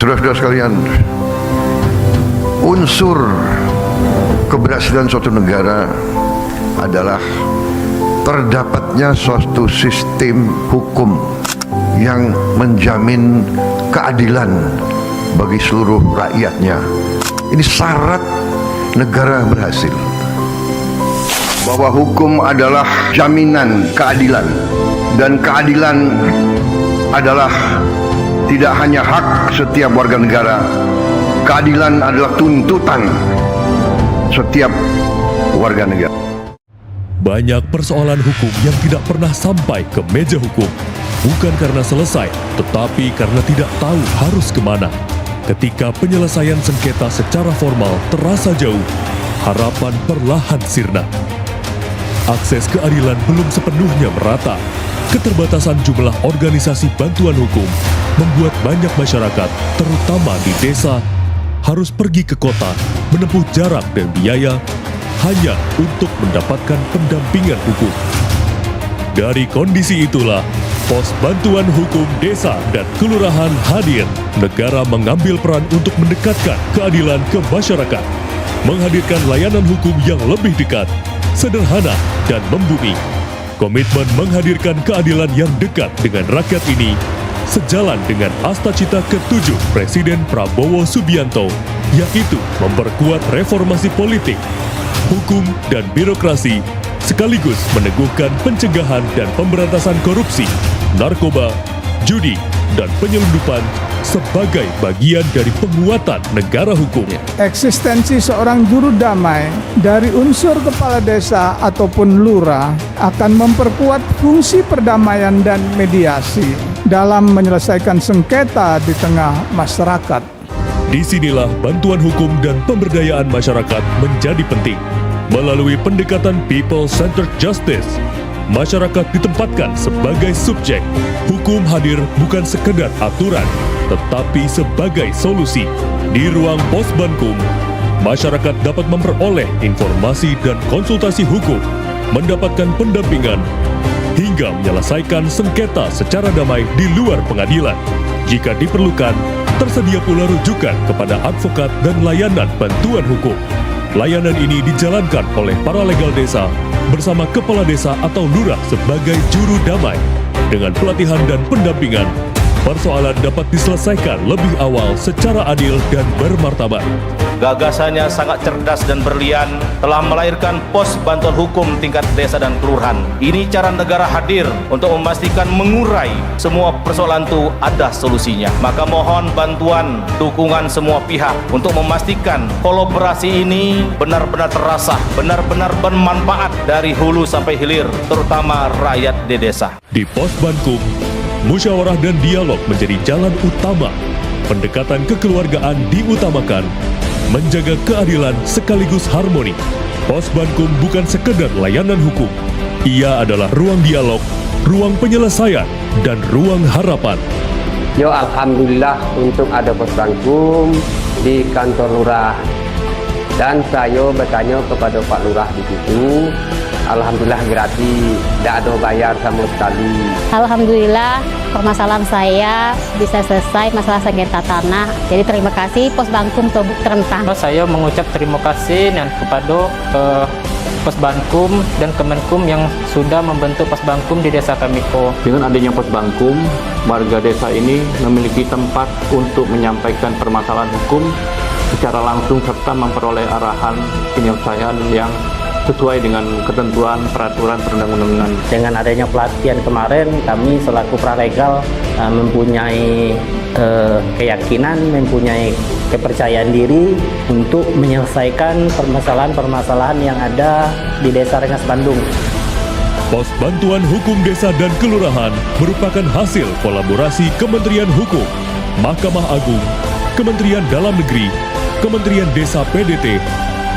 Saudara-saudara sekalian, unsur keberhasilan suatu negara adalah terdapatnya suatu sistem hukum yang menjamin keadilan bagi seluruh rakyatnya. Ini syarat negara berhasil. Bahwa hukum adalah jaminan keadilan, dan keadilan adalah tidak hanya hak setiap warga negara. Keadilan adalah tuntutan setiap warga negara. Banyak persoalan hukum yang tidak pernah sampai ke meja hukum, bukan karena selesai, tetapi karena tidak tahu harus kemana. Ketika penyelesaian sengketa secara formal terasa jauh, harapan perlahan sirna. Akses keadilan belum sepenuhnya merata. Keterbatasan jumlah organisasi bantuan hukum membuat banyak masyarakat, terutama di desa, harus pergi ke kota, menempuh jarak dan biaya hanya untuk mendapatkan pendampingan hukum. Dari kondisi itulah, Pos Bantuan Hukum Desa dan Kelurahan hadir. Negara mengambil peran untuk mendekatkan keadilan ke masyarakat, menghadirkan layanan hukum yang lebih dekat, sederhana, dan membumi. Komitmen menghadirkan keadilan yang dekat dengan rakyat ini sejalan dengan Astacita ke-7 Presiden Prabowo Subianto, yaitu memperkuat reformasi politik, hukum, dan birokrasi, sekaligus meneguhkan pencegahan dan pemberantasan korupsi, narkoba, judi, dan penyelundupan sebagai bagian dari penguatan negara hukum. Eksistensi seorang juru damai dari unsur kepala desa ataupun lurah akan memperkuat fungsi perdamaian dan mediasi dalam menyelesaikan sengketa di tengah masyarakat. Disinilah bantuan hukum dan pemberdayaan masyarakat menjadi penting. Melalui pendekatan people-centered justice, masyarakat ditempatkan sebagai subjek. Hukum hadir bukan sekedar aturan, tetapi sebagai solusi. Di ruang Pos Bankum, masyarakat dapat memperoleh informasi dan konsultasi hukum, mendapatkan pendampingan, hingga menyelesaikan sengketa secara damai di luar pengadilan. Jika diperlukan, tersedia pula rujukan kepada advokat dan layanan bantuan hukum. Layanan ini dijalankan oleh para legal desa bersama kepala desa atau lurah sebagai juru damai. Dengan pelatihan dan pendampingan, persoalan dapat diselesaikan lebih awal secara adil dan bermartabat. Gagasannya sangat cerdas dan berlian, telah melahirkan pos bantuan hukum tingkat desa dan kelurahan. Ini cara negara hadir untuk memastikan mengurai semua persoalan itu ada solusinya. Maka mohon bantuan, dukungan semua pihak untuk memastikan kolaborasi ini benar-benar terasa, benar-benar bermanfaat dari hulu sampai hilir, terutama rakyat di desa. Di Pos Bankum, musyawarah dan dialog menjadi jalan utama. Pendekatan kekeluargaan diutamakan, menjaga keadilan sekaligus harmoni. Pos Bankum bukan sekedar layanan hukum. Ia adalah ruang dialog, ruang penyelesaian, dan ruang harapan. Yo, alhamdulillah untuk ada Pos Bankum di kantor lurah. Dan saya bertanya kepada Pak Lurah di situ, alhamdulillah gratis, tidak ada bayar sama sekali. Alhamdulillah permasalahan saya bisa selesai, masalah sengketa tanah. Jadi terima kasih Pos Bankum Terentang. Saya mengucap terima kasih kepada Pos Bankum dan Kemenkum yang sudah membentuk Pos Bankum di desa kami. Dengan adanya Pos Bankum, warga desa ini memiliki tempat untuk menyampaikan permasalahan hukum secara langsung serta memperoleh arahan penyelesaian yang sesuai dengan ketentuan peraturan perundang-undangan. Dengan adanya pelatihan kemarin, kami selaku pralegal mempunyai keyakinan, mempunyai kepercayaan diri untuk menyelesaikan permasalahan-permasalahan yang ada di Desa Rengas Bandung. Pos Bantuan Hukum Desa dan Kelurahan merupakan hasil kolaborasi Kementerian Hukum, Mahkamah Agung, Kementerian Dalam Negeri, Kementerian Desa PDT,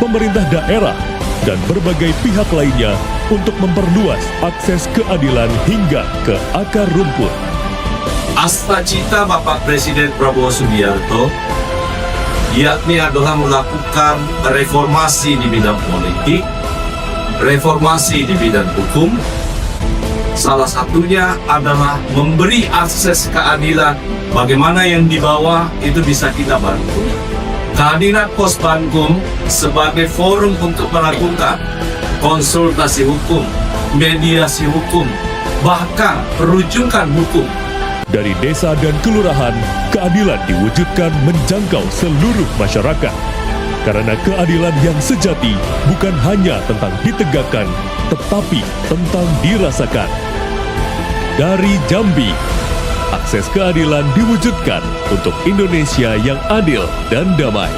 pemerintah daerah, dan berbagai pihak lainnya untuk memperluas akses keadilan hingga ke akar rumput. Astacita Bapak Presiden Prabowo Subianto yakni adalah melakukan reformasi di bidang politik, reformasi di bidang hukum, Salah satunya adalah memberi akses keadilan. Bagaimana yang di bawah itu bisa kita bantu. Kehadiran Pos Bankum sebagai forum untuk melakukan konsultasi hukum, mediasi hukum, bahkan perujukan hukum. Dari desa dan kelurahan, keadilan diwujudkan menjangkau seluruh masyarakat. Karena keadilan yang sejati bukan hanya tentang ditegakkan, tetapi tentang dirasakan. Dari Jambi, akses keadilan diwujudkan untuk Indonesia yang adil dan damai.